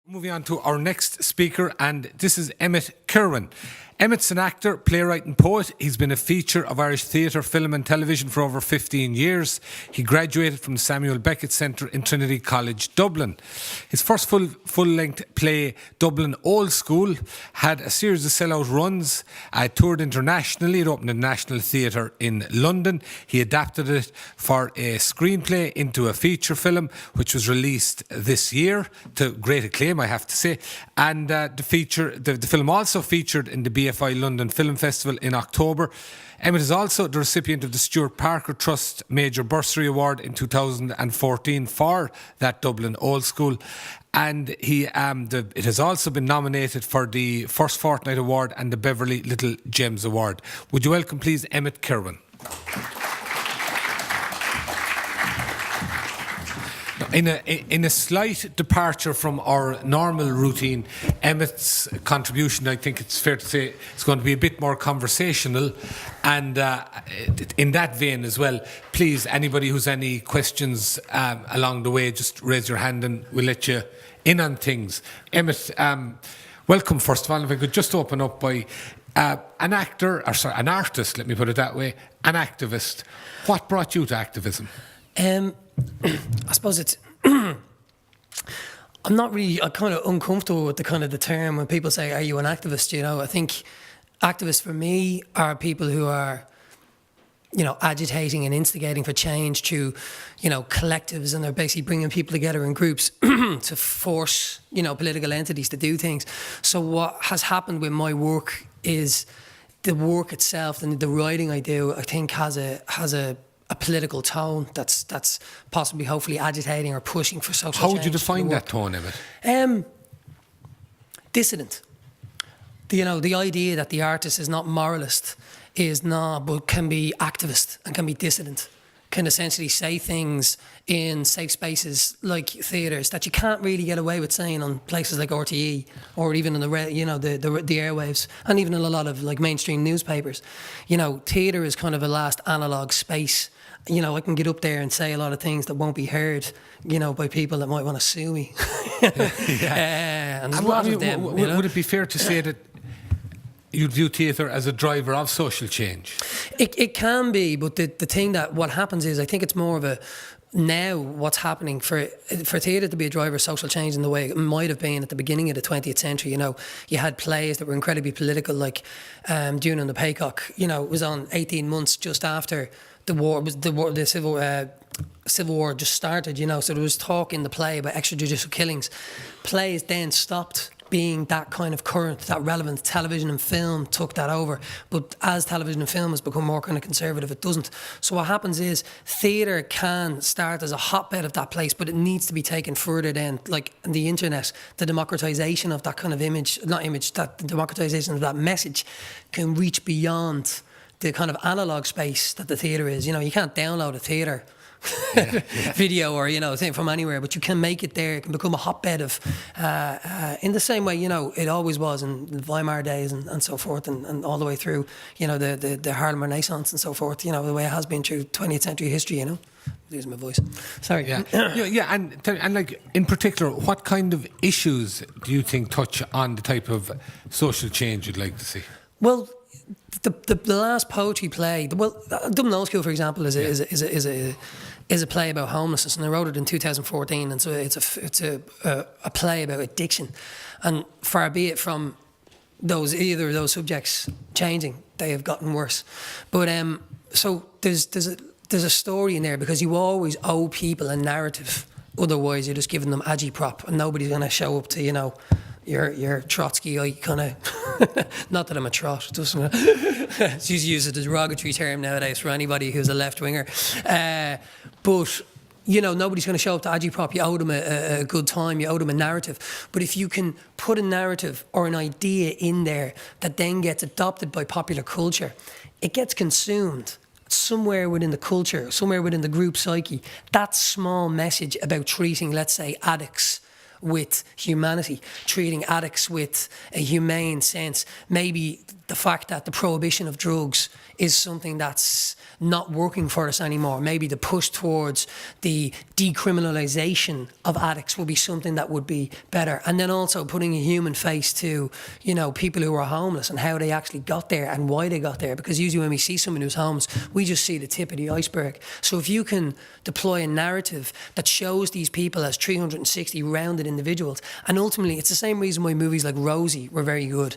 Moving on to our next speaker, and this is Emmet Kirwan. Emmet's an actor, playwright and poet. He's been a feature of Irish theatre, film and television for over 15 years. He graduated from the Samuel Beckett Centre in Trinity College, Dublin. His first full-length play, Dublin Old School, had a series of sell-out runs, toured internationally. It opened at National Theatre in London. He adapted it for a screenplay into a feature film, which was released this year to great acclaim, I have to say. And the film also featured in the BFI London Film Festival in October. Emmet is also the recipient of the Stuart Parker Trust Major Bursary Award in 2014 for that Dublin Old School. And it has also been nominated for the First Fortnight Award and the Beverley Little Gems Award. Would you welcome, please, Emmet Kirwan? In a slight departure from our normal routine, Emmet's contribution, I think it's fair to say, is going to be a bit more conversational. And in that vein as well, please, anybody who's any questions along the way, just raise your hand and we'll let you in on things. Emmet, welcome first of all. If I could just open up by an artist, let me put it that way, an activist. What brought you to activism? I suppose it's I'm kind of uncomfortable with the term when people say, are you an activist? You know, I think activists for me are people who are, you know, agitating and instigating for change through, you know, collectives, and they're basically bringing people together in groups to force, you know, political entities to do things. So what has happened with my work is the work itself and the writing I do, I think has a political tone that's possibly, hopefully, agitating or pushing for social change. How would you define that tone, Emmet? Dissident. You know, the idea that the artist is not moralist but can be activist and can be dissident, can essentially say things in safe spaces like theatres that you can't really get away with saying on places like RTE or even in the airwaves, and even in a lot of like mainstream newspapers. You know, theatre is kind of a last analogue space. You know, I can get up there and say a lot of things that won't be heard, you know, by people that might want to sue me. And there's a lot of them. Would it be fair to say that you view theatre as a driver of social change? It can be, but the thing that what happens is, I think it's more of a now what's happening for theatre to be a driver of social change in the way it might have been at the beginning of the 20th century. You know, you had plays that were incredibly political, like Dune and the Paycock. You know, it was on 18 months just after the war, the Civil War just started. You know, so there was talk in the play about extrajudicial killings. Plays then stopped being that kind of current, that relevant. Television and film took that over. But as television and film has become more kind of conservative, it doesn't. So what happens is theatre can start as a hotbed of that place, but it needs to be taken further then, like the internet, the democratisation of that kind of the democratisation of that message can reach beyond the kind of analogue space that the theatre is. You know, you can't download a theatre video or, you know, thing from anywhere, but you can make it there. It can become a hotbed of in the same way, you know, it always was in the Weimar days and so forth, and all the way through, you know, the Harlem Renaissance and so forth, you know, the way it has been through 20th century history, you know. Losing my voice. Sorry. And like, in particular, what kind of issues do you think touch on the type of social change you'd like to see? Well, the last poetry play, Dublin Old School, for example, is a play about homelessness, and I wrote it in 2014, and so it's a play about addiction, and far be it from either of those subjects changing, they have gotten worse. But so there's a story in there, because you always owe people a narrative, otherwise you're just giving them agitprop, and nobody's going to show up to, you know, your Trotsky, I kind of, not that I'm a trot, doesn't she's used as a derogatory term nowadays for anybody who's a left-winger. But, you know, nobody's going to show up to agitprop. You owe them a good time, you owe them a narrative. But if you can put a narrative or an idea in there that then gets adopted by popular culture, it gets consumed somewhere within the culture, somewhere within the group psyche. That small message about treating, let's say, addicts with humanity, treating addicts with a humane sense. Maybe the fact that the prohibition of drugs is something that's not working for us anymore. Maybe the push towards the decriminalisation of addicts would be something that would be better. And then also putting a human face to, you know, people who are homeless and how they actually got there and why they got there. Because usually when we see someone who's homeless, we just see the tip of the iceberg. So if you can deploy a narrative that shows these people as 360 rounded individuals, and ultimately it's the same reason why movies like Rosie were very good.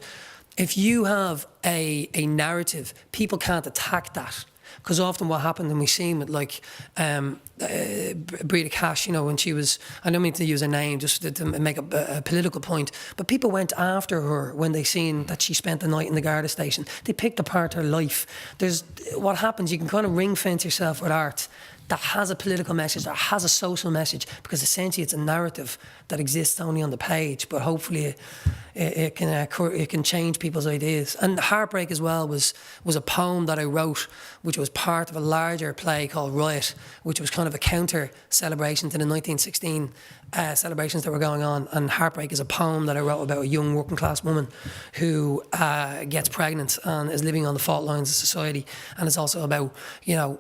If you have a narrative, people can't attack that. Because often what happened, and we've seen with like Breda Cash, you know, when she was, I don't mean to use her name just to make a political point, but people went after her when they seen that she spent the night in the Garda station. They picked apart her life. What happens, you can kind of ring fence yourself with art that has a political message, that has a social message, because essentially it's a narrative that exists only on the page, but hopefully it can change people's ideas. And Heartbreak as well was a poem that I wrote, which was part of a larger play called Riot, which was kind of a counter celebration to the 1916 celebrations that were going on. And Heartbreak is a poem that I wrote about a young working class woman who gets pregnant and is living on the fault lines of society. And it's also about, you know,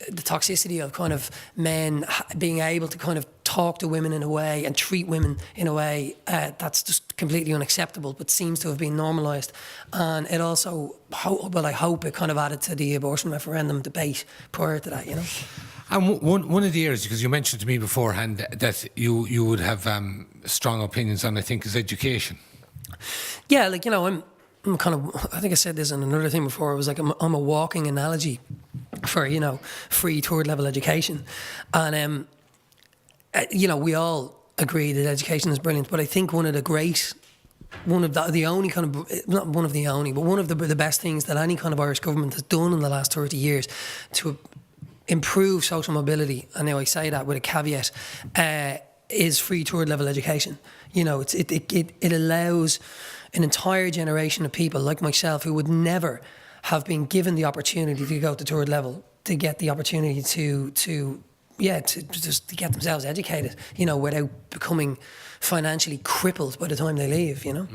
the toxicity of kind of men being able to kind of talk to women in a way and treat women in a way that's just completely unacceptable, but seems to have been normalised. And it also, I hope it kind of added to the abortion referendum debate prior to that, you know. And one of the areas, because you mentioned to me beforehand that you would have strong opinions on, I think, is education. Yeah, like, you know, I'm kind of, I think I said this in another thing before, it was like I'm a walking analogy for, you know, free third level education. And, you know, we all agree that education is brilliant, but I think one of the best things that any kind of Irish government has done in the last 30 years to improve social mobility, and now I say that with a caveat, is free third level education. You know, it allows an entire generation of people like myself who would never have been given the opportunity to go to third level to get the opportunity to get themselves educated, you know, without becoming financially crippled by the time they leave, you know.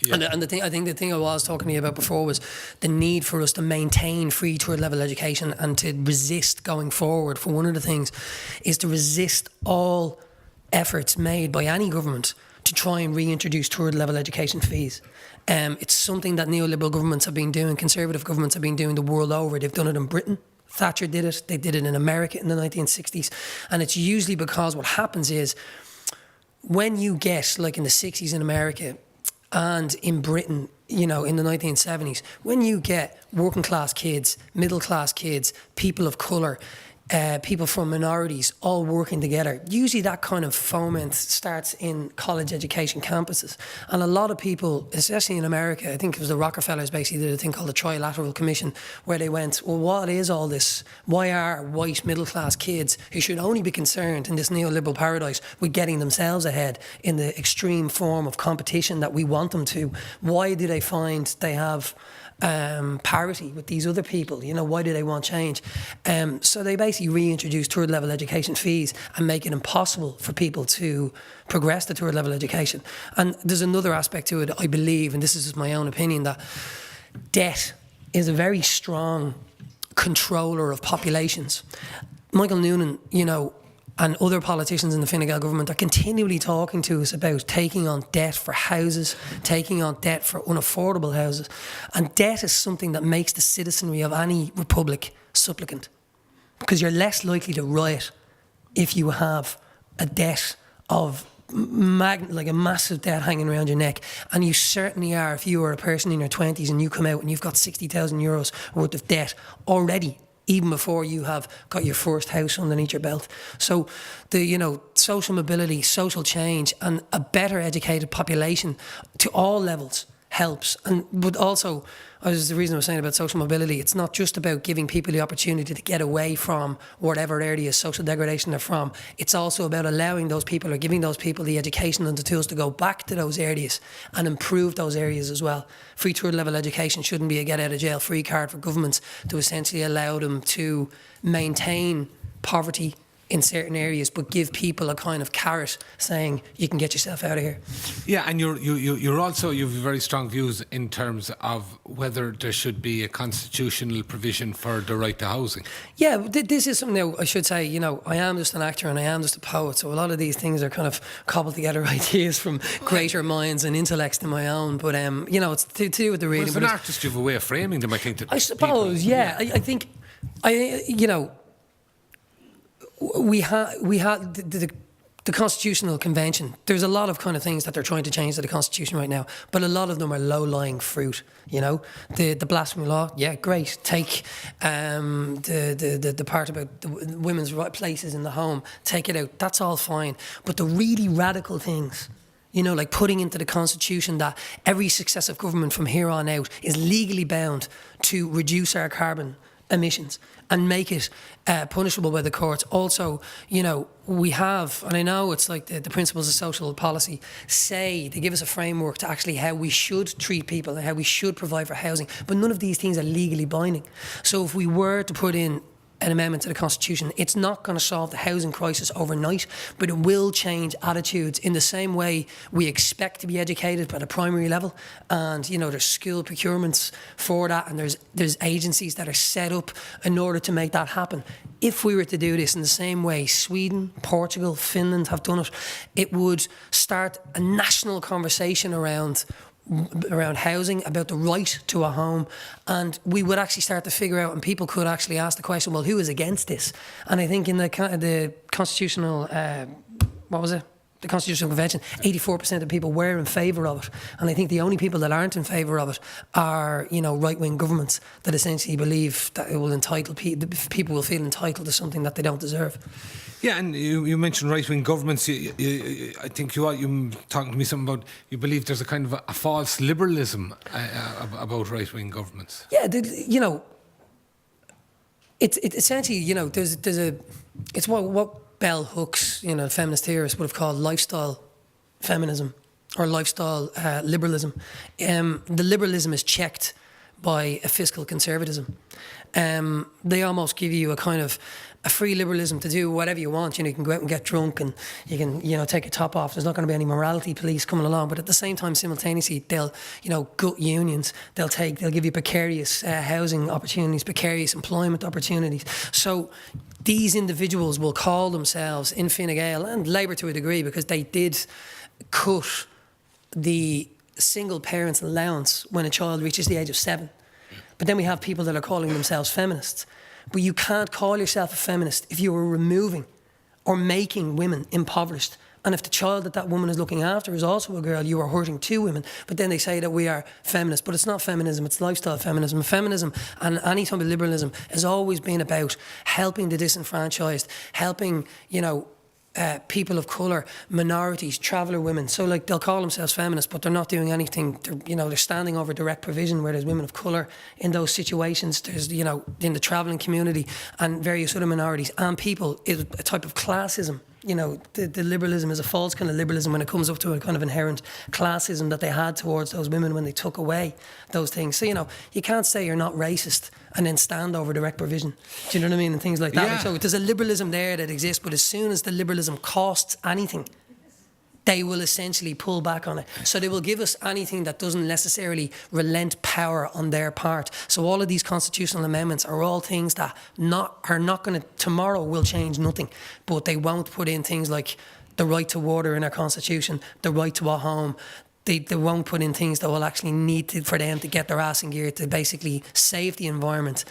Yeah. And I think the thing I was talking to you about before was the need for us to maintain free third level education and to resist going forward. For one of the things is to resist all efforts made by any government to try and reintroduce third level education fees. It's something that neoliberal governments have been doing, conservative governments have been doing the world over. They've done it in Britain. Thatcher did it. They did it in America in the 1960s. And it's usually because what happens is when you get, like in the 60s in America and in Britain, you know, in the 1970s, when you get working class kids, middle class kids, people of colour, people from minorities all working together. Usually that kind of foment starts in college education campuses. And a lot of people, especially in America, I think it was the Rockefellers basically did a thing called the Trilateral Commission, where they went, well, what is all this? Why are white middle-class kids who should only be concerned in this neoliberal paradise with getting themselves ahead in the extreme form of competition that we want them to? Why do they find they have parity with these other people? You know, why do they want change? So they basically reintroduce third level education fees and make it impossible for people to progress to third level education. And there's another aspect to it, I believe, and this is just my own opinion, that debt is a very strong controller of populations. Michael Noonan, you know, and other politicians in the Fine Gael government are continually talking to us about taking on debt for houses, taking on debt for unaffordable houses. And debt is something that makes the citizenry of any republic supplicant, because you're less likely to riot if you have a debt of like a massive debt hanging around your neck. And you certainly are if you are a person in your 20s and you come out and you've got 60,000 euros worth of debt already, even before you have got your first house underneath your belt. So the, you know, social mobility, social change, and a better educated population to all levels helps. But also, the reason I was saying about social mobility, it's not just about giving people the opportunity to get away from whatever area of social degradation they're from. It's also about allowing those people, or giving those people the education and the tools to go back to those areas and improve those areas as well. Free third level education shouldn't be a get out of jail free card for governments to essentially allow them to maintain poverty in certain areas, but give people a kind of carrot saying you can get yourself out of here. Yeah, and you're also, you have very strong views in terms of whether there should be a constitutional provision for the right to housing. Yeah, this is something that I should say, you know, I am just an actor and I am just a poet, so a lot of these things are kind of cobbled together ideas from greater minds and intellects than my own, but you know, it's to do with the reading. Well, as an artist, you have a way of framing them, I think. I suppose, yeah. I think, you know, we had the Constitutional Convention. There's a lot of kind of things that they're trying to change to the Constitution right now, but a lot of them are low-lying fruit. You know, the blasphemy law, yeah, great. Take the part about the women's places in the home, take it out. That's all fine. But the really radical things, you know, like putting into the Constitution that every successive government from here on out is legally bound to reduce our carbon emissions and make it punishable by the courts. Also, you know, we have, and I know it's like the principles of social policy say, they give us a framework to actually how we should treat people and how we should provide for housing, but none of these things are legally binding. So if we were to put in an amendment to the Constitution, it's not going to solve the housing crisis overnight, but it will change attitudes in the same way we expect to be educated at a primary level. And, you know, there's school procurements for that, and there's agencies that are set up in order to make that happen. If we were to do this in the same way Sweden, Portugal, Finland have done it, it would start a national conversation around housing, about the right to a home, and we would actually start to figure out, and people could actually ask the question, well, who is against this? And I think in the constitutional, the Constitutional Convention, 84% of people were in favour of it, and I think the only people that aren't in favour of it are, you know, right-wing governments that essentially believe that it will entitle people will feel entitled to something that they don't deserve. Yeah, and you mentioned right-wing governments. I think you talking to me something about, you believe there's a kind of a false liberalism about right-wing governments. Yeah, you know, it's essentially, you know, it's what bell hooks, you know, feminist theorists would have called lifestyle feminism or lifestyle liberalism. The liberalism is checked by a fiscal conservatism. They almost give you a kind of a free liberalism to do whatever you want. You know, you can go out and get drunk and you can, you know, take your top off. There's not going to be any morality police coming along. But at the same time, simultaneously, they'll, you know, gut unions. They'll give you precarious housing opportunities, precarious employment opportunities. So these individuals will call themselves in Fine Gael and Labour to a degree, because they did cut the single parent's allowance when a child reaches the age of 7. But then we have people that are calling themselves feminists. But you can't call yourself a feminist if you are removing or making women impoverished. And if the child that woman is looking after is also a girl, you are hurting 2 women. But then they say that we are feminists. But it's not feminism, it's lifestyle feminism. Feminism and any type of liberalism has always been about helping the disenfranchised, helping, you know, people of colour, minorities, traveller women. So, like, they'll call themselves feminists, but they're not doing anything. They're standing over direct provision where there's women of colour in those situations. There's, you know, in the travelling community and various other minorities and people. It's a type of classism. You know, the liberalism is a false kind of liberalism when it comes up to a kind of inherent classism that they had towards those women when they took away those things. So, you know, you can't say you're not racist and then stand over direct provision. Do you know what I mean? And things like that. Yeah. So there's a liberalism there that exists, but as soon as the liberalism costs anything, they will essentially pull back on it. So they will give us anything that doesn't necessarily relent power on their part. So all of these constitutional amendments are all things that are not going to, tomorrow will change nothing, but they won't put in things like the right to water in our constitution, the right to a home. They won't put in things that will actually need for them to get their ass in gear to basically save the environment,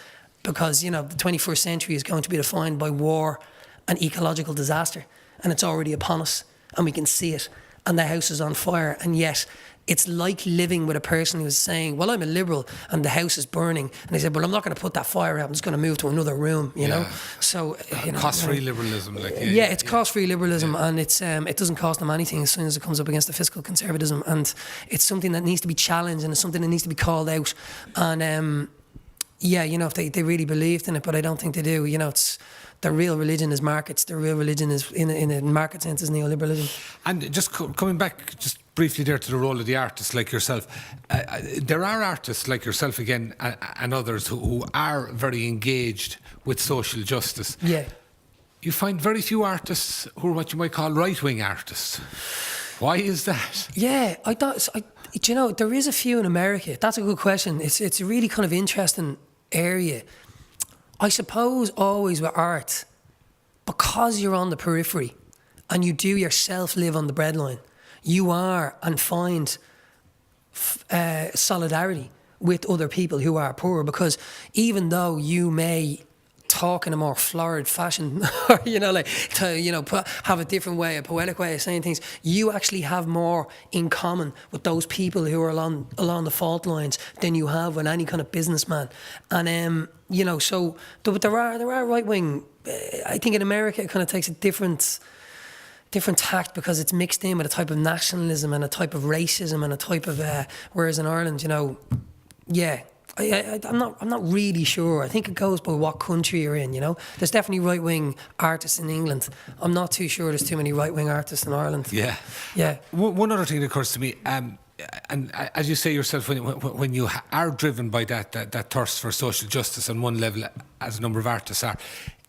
because, you know, the 21st century is going to be defined by war and ecological disaster, and it's already upon us. And we can see it, and the house is on fire, and yet it's like living with a person who's saying, well, I'm a liberal and the house is burning, and they said, well, I'm not going to put that fire out, I'm just going to move to another room, you know. So, you know, cost-free liberalism, like it's cost-free liberalism, and it's it doesn't cost them anything as soon as it comes up against the fiscal conservatism, and it's something that needs to be challenged, and it's something that needs to be called out. And you know, if they really believed in it, but I don't think they do. You know, it's the real religion is markets. The real religion is, in a market sense, is neoliberalism. And just coming back just briefly there to the role of the artist like yourself, there are artists like yourself again and others who are very engaged with social justice. Yeah. You find very few artists who are what you might call right-wing artists. Why is that? Yeah, do you know, there is a few in America. That's a good question. It's a really kind of interesting area. I suppose always with art, because you're on the periphery and you do yourself live on the breadline, you are and find solidarity with other people who are poor, because even though you may talk in a more florid fashion, or have a different way, a poetic way of saying things, you actually have more in common with those people who are along the fault lines than you have with any kind of businessman. And but there are right wing. I think in America it kind of takes a different tact, because it's mixed in with a type of nationalism and a type of racism and a type of whereas in Ireland, I'm not really sure. I think it goes by what country you're in. There's definitely right wing artists in England. I'm not too sure there's too many right wing artists in Ireland. Yeah. One other thing that occurs to me, and as you say yourself, when you are driven by that thirst for social justice on one level, as a number of artists are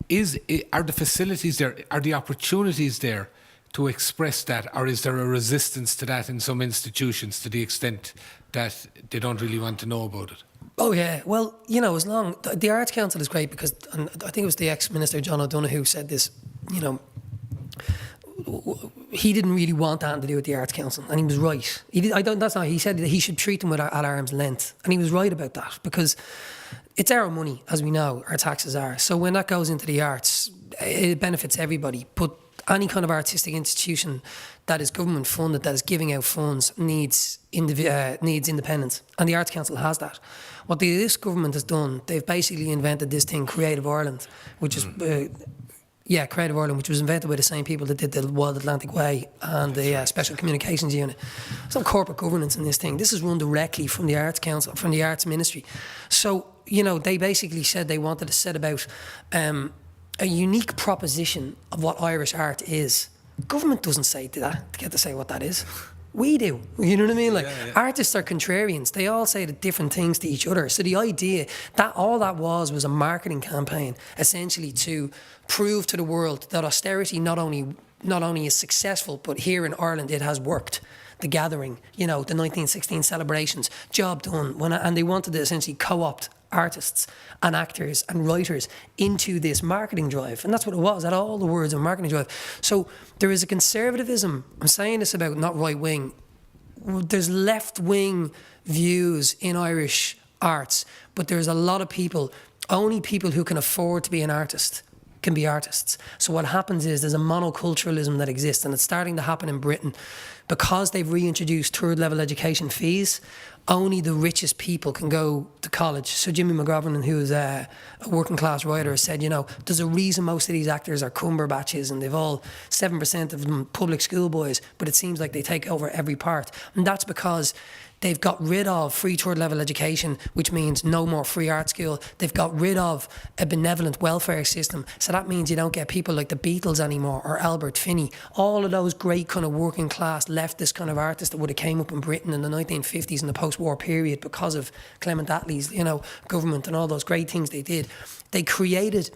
the facilities there? Are the opportunities there to express that, or is there a resistance to that in some institutions to the extent that they don't really want to know about it? Oh yeah, well, as long the Arts Council is great, because, and I think it was the ex-minister John O'Donoghue said this, he didn't really want that to do with the Arts Council, and he was right. He said that he should treat them at arm's length, and he was right about that, because it's our money, as we know, our taxes are. So when that goes into the arts, it benefits everybody. But any kind of artistic institution that is government funded, that is giving out funds, needs independence, and the Arts Council has that. What this government has done, they've basically invented this thing, Creative Ireland, which is Creative Ireland, which was invented by the same people that did the Wild Atlantic Way and the Special Communications Unit. Some corporate governance in this thing. This is run directly from the Arts Council, from the Arts Ministry. So they basically said they wanted to set about a unique proposition of what Irish art is. Government doesn't get to say what that is. We do. You know what I mean? Artists are contrarians. They all say the different things to each other. So the idea that all that was a marketing campaign, essentially to prove to the world that austerity not only is successful, but here in Ireland it has worked. The Gathering, the 1916 celebrations, job done. And they wanted to essentially co-opt artists and actors and writers into this marketing drive. And that's what it was, at all the words of marketing drive. So there is a conservatism. I'm saying this about not right-wing. There's left-wing views in Irish arts, but there's a lot of people, only people who can afford to be an artist can be artists. So what happens is there's a monoculturalism that exists, and it's starting to happen in Britain. Because they've reintroduced third level education fees, only the richest people can go to college. So Jimmy McGovern, who's a working class writer, has said, there's a reason most of these actors are Cumberbatches, and they've all 7% of them public school boys, but it seems like they take over every part. And that's because they've got rid of free third level education, which means no more free art school. They've got rid of a benevolent welfare system. So that means you don't get people like the Beatles anymore, or Albert Finney. All of those great kind of working class leftist kind of artists that would have came up in Britain in the 1950s and the post-war period because of Clement Attlee's, government and all those great things they did. They created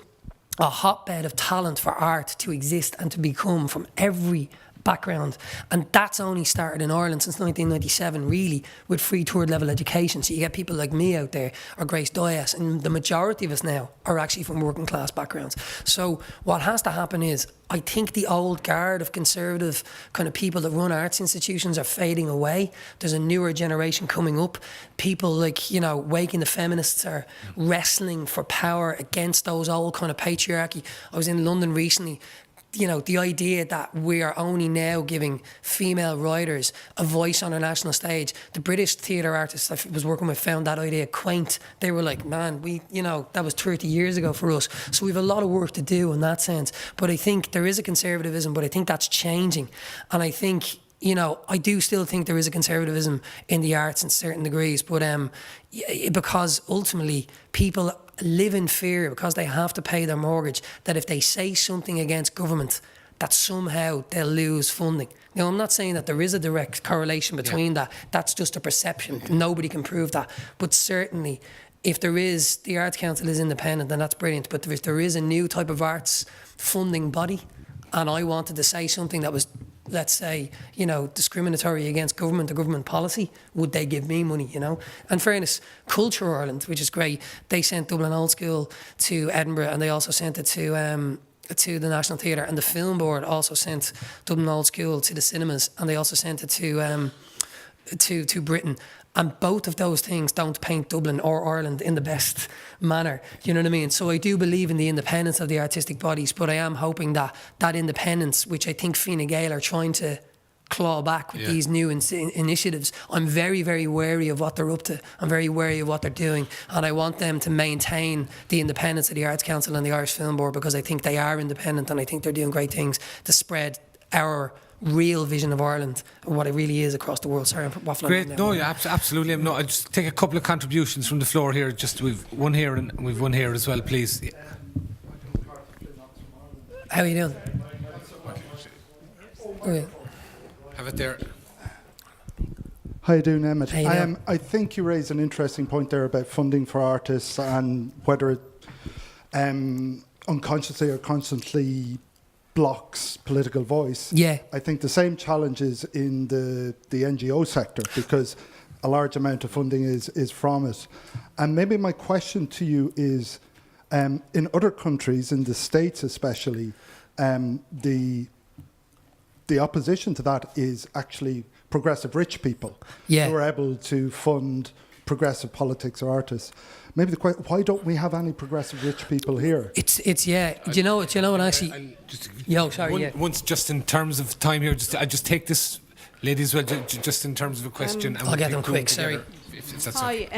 a hotbed of talent for art to exist and to become from every background, and that's only started in Ireland since 1997, really, with free third level education. So you get people like me out there, or Grace Dias, and the majority of us now are actually from working class backgrounds. So what has to happen is, I think the old guard of conservative kind of people that run arts institutions are fading away. There's a newer generation coming up. People like, Waking the Feminists are wrestling for power against those old kind of patriarchy. I was in London recently. The idea that we are only now giving female writers a voice on a national stage. The British theatre artists I was working with found that idea quaint. They were like, man, that was 30 years ago for us. So we have a lot of work to do in that sense. But I think there is a conservatism, but I think that's changing. And I think, I do still think there is a conservatism in the arts in certain degrees, but because ultimately people live in fear, because they have to pay their mortgage, that if they say something against government, that somehow they'll lose funding. Now, I'm not saying that there is a direct correlation between that. That's just a perception. Nobody can prove that. But certainly, if there is, the Arts Council is independent, and that's brilliant, but if there is a new type of arts funding body, and I wanted to say something that was, let's say, discriminatory against government or government policy, would they give me money, And fairness, Culture Ireland, which is great, they sent Dublin Old School to Edinburgh, and they also sent it to the National Theatre, and the Film Board also sent Dublin Old School to the cinemas, and they also sent it to Britain. And both of those things don't paint Dublin or Ireland in the best manner. You know what I mean? So I do believe in the independence of the artistic bodies, but I am hoping that independence, which I think Fine Gael are trying to claw back with these new initiatives, I'm very, very wary of what they're up to. I'm very wary of what they're doing. And I want them to maintain the independence of the Arts Council and the Irish Film Board, because I think they are independent, and I think they're doing great things to spread our real vision of Ireland and what it really is across the world. Sorry, I'm waffling. Great. No, yeah, absolutely. No, I'll just take a couple of contributions from the floor here. Just we've one here and we've one here as well, please. How are you doing? Okay. Have it there. How you doing, Emmet? How you doing? I think you raised an interesting point there about funding for artists and whether it unconsciously or consciously blocks political voice. Yeah. I think the same challenge is in the NGO sector, because a large amount of funding is from it. And maybe my question to you is, in other countries, in the States especially, the opposition to that is actually progressive rich people who are able to fund progressive politics or artists. Maybe the question: why don't we have any progressive rich people here? It's yeah. Do you know what? Actually, Once, just in terms of time here, I just take this, ladies, well, just in terms of a question. I'll get them quick. Sorry. Hi,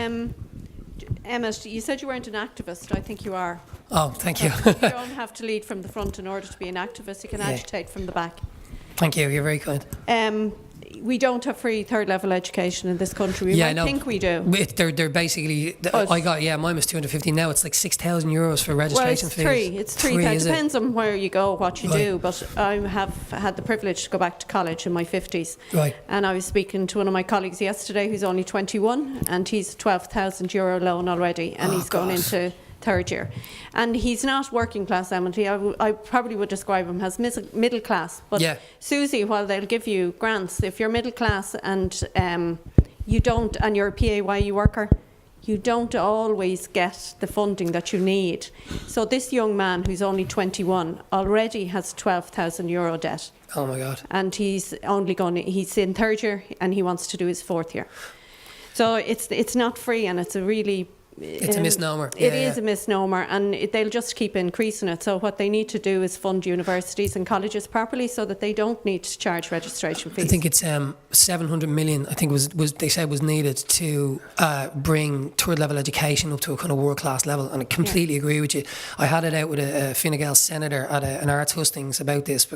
Emmet. You said you weren't an activist. I think you are. Oh, thank you. You don't have to lead from the front in order to be an activist. You can agitate from the back. Thank you. You're very kind. We don't have free third level education in this country. We might think we do. They're basically. Mine was 250. Now it's like €6,000 for registration fees. It's three. It depends on where you go, what you do. But I have had the privilege to go back to college in my 50s. Right. And I was speaking to one of my colleagues yesterday who's only 21, and he's a €12,000 loan already, and he's going into third year. And he's not working class, Emily. I probably would describe him as middle class. But Susie, while they'll give you grants, if you're middle class and you don't, and you're a PAYE worker, you don't always get the funding that you need. So this young man who's only 21 already has €12,000 debt. Oh my God. And he's in third year and he wants to do his fourth year. So it's not free, and it's a really... It's a misnomer. It is a misnomer, and they'll just keep increasing it. So what they need to do is fund universities and colleges properly, so that they don't need to charge registration fees. I think it's 700 million. I think was they said was needed to bring third level education up to a kind of world class level. And I completely agree with you. I had it out with a Fine Gael senator at an arts hustings about this,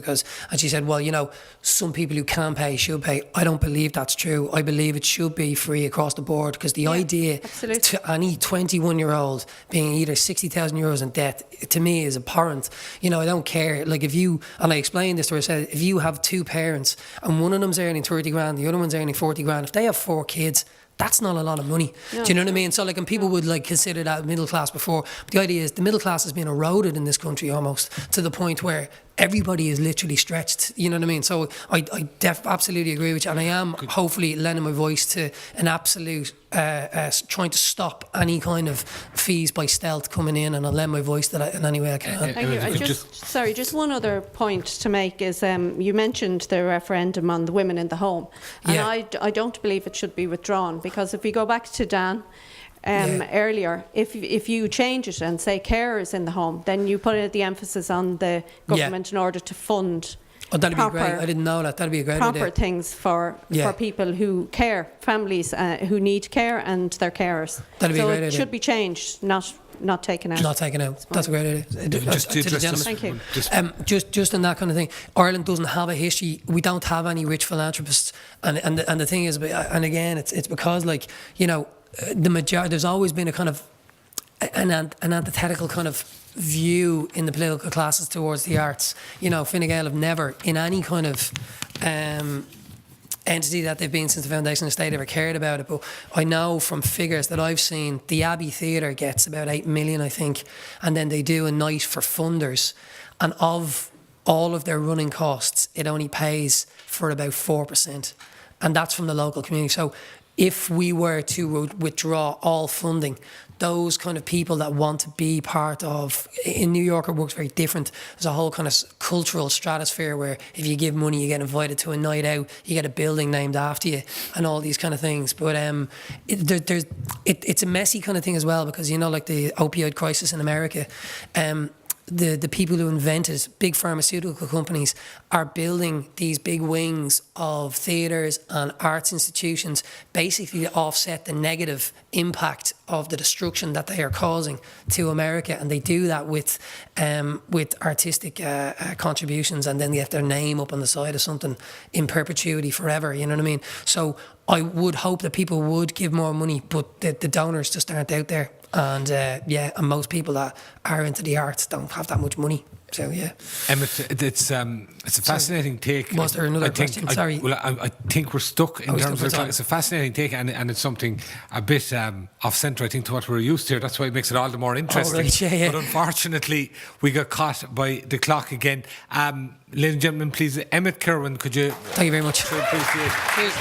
and she said, well, some people who can pay should pay. I don't believe that's true. I believe it should be free across the board, because the idea to any 21-year-old being either €60,000 in debt, to me, is abhorrent. I don't care. Like, and I explained this to her, I said, if you have two parents and one of them's earning 30 grand, the other one's earning 40 grand, if they have 4 kids, that's not a lot of money. No. Do you know what I mean? So, and people would consider that middle class before. But the idea is the middle class has been eroded in this country almost to the point where everybody is literally stretched. You know what I mean? So I absolutely agree with you, and I am hopefully lending my voice to an absolute trying to stop any kind of fees by stealth coming in, and I'll lend my voice to that in any way I can. Thank you. Just one other point to make is you mentioned the referendum on the women in the home, and I don't believe it should be withdrawn, because if we go back to Dan earlier, if you change it and say carers in the home, then you put the emphasis on the government in order to fund that'd be great. I didn't know that. That'd be a great idea. Proper things for people who care, families who need care, and their carers. That'd be a great idea. So it should be changed, not taken out. Not taken out. That's a great idea. Thank you. Just in that kind of thing, Ireland doesn't have a history. We don't have any rich philanthropists, and the thing is, and again, it's because the majority. There's always been a kind of an antithetical kind of view in the political classes towards the arts. Fine Gael have never, in any kind of entity that they've been since the foundation of the state ever cared about it. But I know from figures that I've seen, the Abbey Theatre gets about 8 million, I think, and then they do a night for funders, and of all of their running costs, it only pays for about 4%, and that's from the local community. So if we were to withdraw all funding, those kind of people that want to be part of, in New York it works very different. There's a whole kind of cultural stratosphere where if you give money you get invited to a night out, you get a building named after you and all these kind of things. But it's a messy kind of thing as well, because, you know, like the opioid crisis in America, the people who invented big pharmaceutical companies are building these big wings of theatres and arts institutions basically to offset the negative impact of the destruction that they are causing to America, and they do that with artistic contributions, and then they have their name up on the side of something in perpetuity forever, you know what I mean? So I would hope that people would give more money, but the donors just aren't out there. And and most people that are into the arts don't have that much money. So yeah, Emmet, it's a fascinating take. Was there another question? Sorry. I think we're stuck in terms of it's a fascinating take, and it's something a bit off centre, I think, to what we're used to. That's why it makes it all the more interesting. Right, yeah. But unfortunately, we got caught by the clock again. Ladies and gentlemen, please, Emmet Kirwan, could you? Thank you very much. Appreciate it. Cheers.